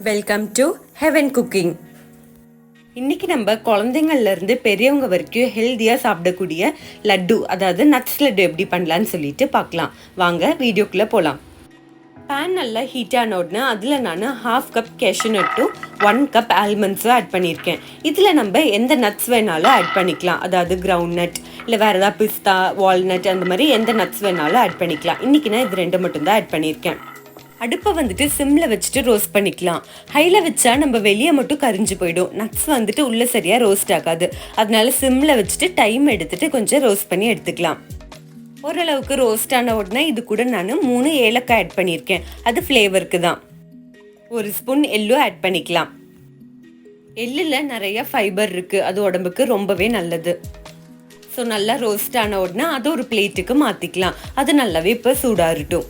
Welcome to heaven cooking. இன்னைக்கு நம்ம குழந்தைங்கள்ல இருந்து பெரியவங்க வரைக்கும் ஹெல்த்தியாக சாப்பிடக்கூடிய லட்டு, அதாவது நட்ஸ் லட்டு எப்படி பண்ணலான்னு சொல்லிட்டு பார்க்கலாம். வாங்க வீடியோக்குள்ளே போகலாம். பேன் நல்லா ஹீட் ஆன உடனே அதில் நான் 1/2 கப் கேஷ்யூநட்டும் 1 கப் ஆல்மண்ட்ஸும் ஆட் பண்ணியிருக்கேன். இதில் நம்ம எந்த நட்ஸ் வேணாலும் ஆட் பண்ணிக்கலாம். அதாவது கிரவுண்ட் நட் இல்லை வேறு ஏதாவது பிஸ்தா, வால்நட் அந்த மாதிரி எந்த நட்ஸ் வேணாலும் ஆட் பண்ணிக்கலாம். இன்றைக்கி நான் இது 2 மட்டும்தான் ஆட் பண்ணியிருக்கேன். அடுப்பை வந்துட்டு சிம்மில் வச்சுட்டு ரோஸ்ட் பண்ணிக்கலாம். ஹையில் வச்சா நம்ம வெளியே மட்டும் கரிஞ்சு போயிடும். நட்ஸ் வந்துட்டு உள்ளே சரியாக ரோஸ்ட் ஆகாது. அதனால சிம்மில் வச்சுட்டு டைம் எடுத்துகிட்டு கொஞ்சம் ரோஸ்ட் பண்ணி எடுத்துக்கலாம். ஓரளவுக்கு ரோஸ்ட் ஆன உடனே இது கூட நான் 3 ஏலக்காய் ஆட் பண்ணியிருக்கேன். அது ஃப்ளேவருக்கு தான். 1 ஸ்பூன் எள்ளு ஆட் பண்ணிக்கலாம். எள்ளில் நிறைய ஃபைபர் இருக்குது, அது உடம்புக்கு ரொம்பவே நல்லது. ஸோ நல்லா ரோஸ்ட் ஆன உடனே அதை ஒரு பிளேட்டுக்கு மாற்றிக்கலாம். அது நல்லாவே இப்போ சூடாகட்டும்.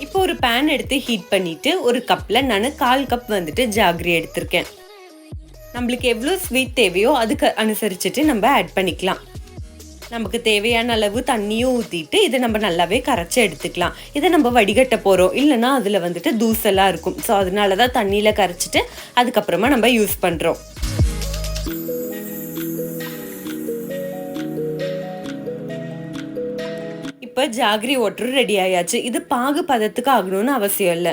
இப்போ ஒரு பேன் எடுத்து ஹீட் பண்ணிட்டு ஒரு கப்பில் நான் 1/4 கப் வந்துட்டு ஜாகரி எடுத்திருக்கேன். நம்மளுக்கு எவ்வளோ ஸ்வீட் தேவையோ அதுக்கு அனுசரிச்சுட்டு நம்ம ஆட் பண்ணிக்கலாம். நமக்கு தேவையான அளவு தண்ணியும் ஊற்றிட்டு இதை நம்ம நல்லாவே கரைச்சி எடுத்துக்கலாம். இதை நம்ம வடிகட்ட போகிறோம், இல்லைன்னா அதில் வந்துட்டு தூசெல்லாம் இருக்கும். ஸோ அதனால தான் தண்ணியில் கரைச்சிட்டு அதுக்கப்புறமா நம்ம யூஸ் பண்ணுறோம். இப்போ ஜாகரி வாட்டர் ரெடி ஆயாச்சு. இது பாகு பதத்துக்கு ஆகணும்னு அவசியம் இல்லை.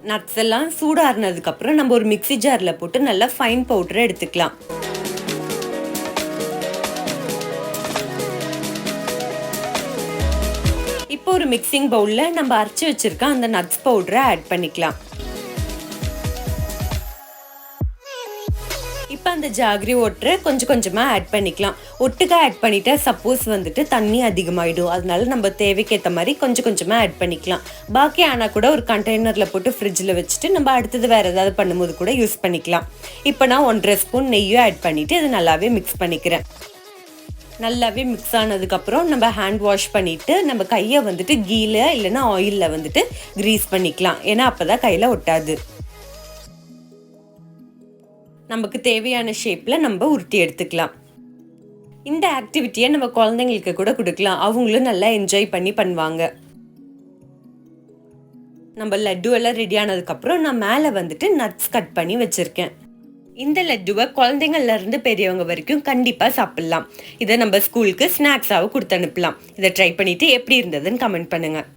நட்ஸ் எல்லாம் சூடாறினதுக்கு அப்புறம் நம்ம ஒரு மிக்ஸி ஜாரில் போட்டு நல்லா ஃபைன் பவுடரை எடுத்துக்கலாம். இப்போ ஒரு மிக்சிங் பவுலில் நம்ம அரைச்சி வச்சிருக்க அந்த நட்ஸ் பவுடரை ஆட் பண்ணிக்கலாம். இப்போ அந்த ஜாகரி வாட்டரை கொஞ்சம் கொஞ்சமாக ஆட் பண்ணிக்கலாம். ஒட்டுக்கா ஆட் பண்ணிட்டா சப்போஸ் வந்துட்டு தண்ணி அதிகமாகிடும். அதனால நம்ம தேவைக்கேற்ற மாதிரி கொஞ்சம் கொஞ்சமாக ஆட் பண்ணிக்கலாம். பாக்கி ஆனால் கூட ஒரு கண்டெய்னரில் போட்டு ஃப்ரிட்ஜில் வச்சுட்டு நம்ம அடுத்தது வேறு ஏதாவது பண்ணும்போது கூட யூஸ் பண்ணிக்கலாம். இப்போ நான் 1.5 ஸ்பூன் நெய்யும் ஆட் பண்ணிவிட்டு இது நல்லாவே மிக்ஸ் பண்ணிக்கிறேன். நல்லாவே மிக்ஸ் ஆனதுக்கப்புறம் நம்ம ஹேண்ட் வாஷ் பண்ணிவிட்டு நம்ம கையை வந்துட்டு கீல இல்லைன்னா ஆயிலில் வந்துட்டு க்ரீஸ் பண்ணிக்கலாம். ஏன்னா அப்போ தான் கையில் ஒட்டாது. நமக்கு தேவையான ஷேப்பில் நம்ம உருட்டி எடுத்துக்கலாம். இந்த ஆக்டிவிட்டியை நம்ம குழந்தைங்களுக்கு கூட கொடுக்கலாம். அவங்களும் நல்லா என்ஜாய் பண்ணி பண்ணுவாங்க. நம்ம லட்டு எல்லாம் ரெடி ஆனதுக்கப்புறம் நான் மேலே வந்துட்டு நட்ஸ் கட் பண்ணி வச்சுருக்கேன். இந்த லட்டுவை குழந்தைங்கள்ல இருந்து பெரியவங்க வரைக்கும் கண்டிப்பாக சாப்பிட்லாம். இதை நம்ம ஸ்கூலுக்கு ஸ்நாக்ஸாகவும் கொடுத்து அனுப்பலாம். இதை ட்ரை பண்ணிவிட்டு எப்படி இருந்ததுன்னு கமெண்ட் பண்ணுங்கள்.